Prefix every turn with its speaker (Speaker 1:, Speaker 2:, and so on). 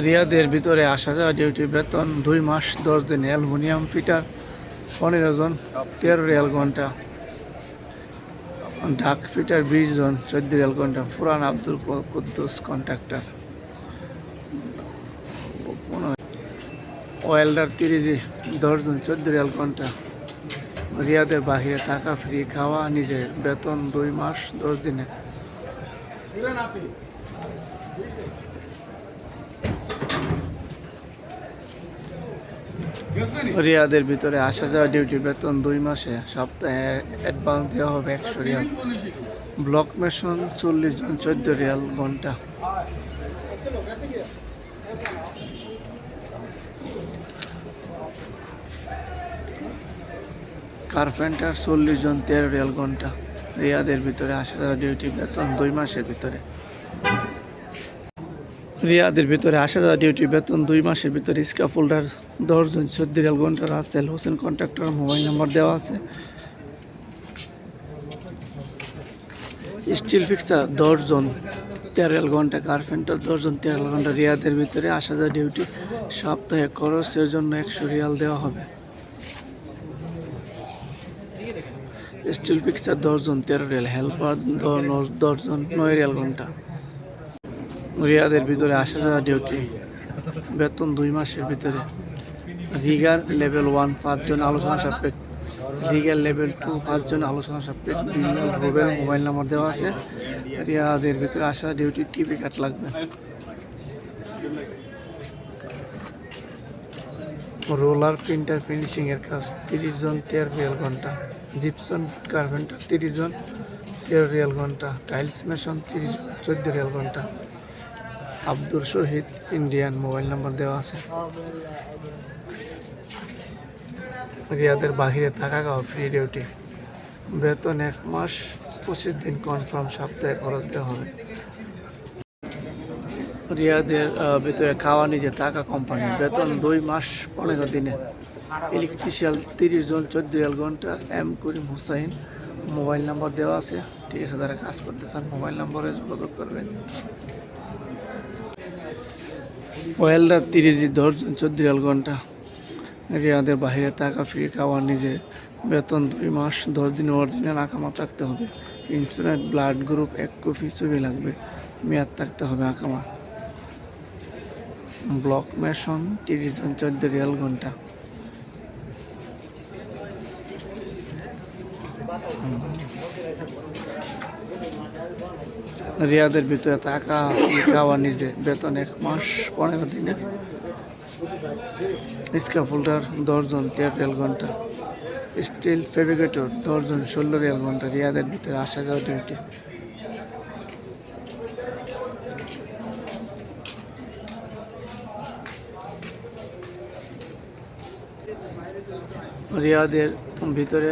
Speaker 1: রিয়াদের ভিতরে আসা যাওয়া ডিউটি বেতন 2 মাস 10 দিন। অ্যালুমিনিয়াম ফিটার 15 জন 13 রিয়াল ঘন্টা। ডাক ফিটার 20 জন 14 রিয়াল ঘন্টা। ফুরান আব্দুল কুদ্দুস কন্ট্রাক্টর। ওয়েল্ডার 30 10 জন 14 রিয়াল ঘন্টা। রিয়াদের বাহিরে থাকা ফ্রি, খাওয়া নিজের, বেতন 2 মাস 10 দিনে। রিয়াদের ভিতরে আসা যাওয়া ডিউটি বেতন 2 মাসে, সপ্তাহে অ্যাডভান্স দেওয়া হবে 100 রিয়াল। ব্লক মেশন 40 জন 14 রিয়াল ঘন্টা। কার্পেন্টার 40 জন 13 রিয়াল ঘন্টা। রিয়াদের ভিতরে আসা যাওয়া ডিউটি বেতন 2 মাসের ভিতরে। রিয়াদের ভিতরে আসা যাওয়া ডিউটি বেতন 2 মাসের ভিতরে। স্কাফোল্ডার 10 জন 14 রিয়াল ঘন্টা। Russell Hossain contractor, mobile number দেওয়া আছে। স্টিল ফিক্সার 10 জন 13 রিয়াল ঘন্টা। কার্পেন্টার 10 জন 13 রিয়াল ঘন্টা। রিয়াদের ভিতরে আসা যাওয়া ডিউটি, সপ্তাহে খরচের জন্য 100 রিয়াল দেওয়া হবে। স্টিল ফিক্সার 10 জন 13 রিয়াল। হেল্পার 10 জন 9 রিয়াল ঘন্টা। রিয়াদের ভিতরে আসা যাওয়া ডিউটি বেতন 2 মাসের ভিতরে। রিগার লেভেল 1 5 জন আলোচনা সাপেক্ষ। রিগার লেভেল 2 5 জন আলোচনা সাপেক্ষ। রুবেল মোবাইল নাম্বার দেওয়া আছে। রিয়াদের ভিতরে আসা ডিউটি টিভি কার্ড লাগবে। রোলার প্রিন্টার ফিনিশিং এর কাজ 30 জন 13 রিয়াল ঘন্টা। জিপসন কার্পেন্টার 30 জন 13 রিয়াল ঘন্টা। টাইলস মেশন 30 জন 14 রিয়াল ঘন্টা। আব্দুল শহীদ ইন্ডিয়ান, মোবাইল নাম্বার দেওয়া আছে। রিয়াদের বাহিরে থাকা খাওয়া ফ্রি ডিউটি। বেতন 1 মাস 25 দিন কনফার্ম, সপ্তাহে খরচ দেওয়া হবে। রিয়াদের ভিতরে খাওয়া নিজে থাকা কোম্পানি। বেতন 2 মাস 15 দিনে। ইলেকট্রিশিয়ান 30 জন 14 রিয়াল ঘন্টা। এম করিম হুসাইন, মোবাইল নাম্বার দেওয়া আছে। ঠিক আছে, যারা কাজ করতে চান মোবাইল নম্বরে যোগাযোগ করবেন। ওয়েল্ডার 10 জন 14 রিয়াল ঘন্টা। রিয়াদের বাহিরে থাকা ফ্রি, খাওয়া নিজে, বেতন 2 মাস 10 দিন। অরিজিনাল আকামা থাকতে হবে। ইন্স্যুরেন্স ব্লাড গ্রুপ 1 কপি ছবি লাগবে। মেয়াদ থাকতে হবে আকামা। ব্লক মেশন 30 জন 14 রিয়াল ঘন্টা। রিয়াদের ভিতরে থাকা খাওয়া নিজে, বেতন 1 মাস 15 দিনে। স্কাফোল্ডার 10 জন 13 রিয়াল ঘন্টা। স্টিল ফেব্রিকেটর 10 জন 16 রিয়াল ঘন্টা। রিয়াদের ভিতরে আসা যাওয়া ডিউটি। রিয়াদের ভিতরে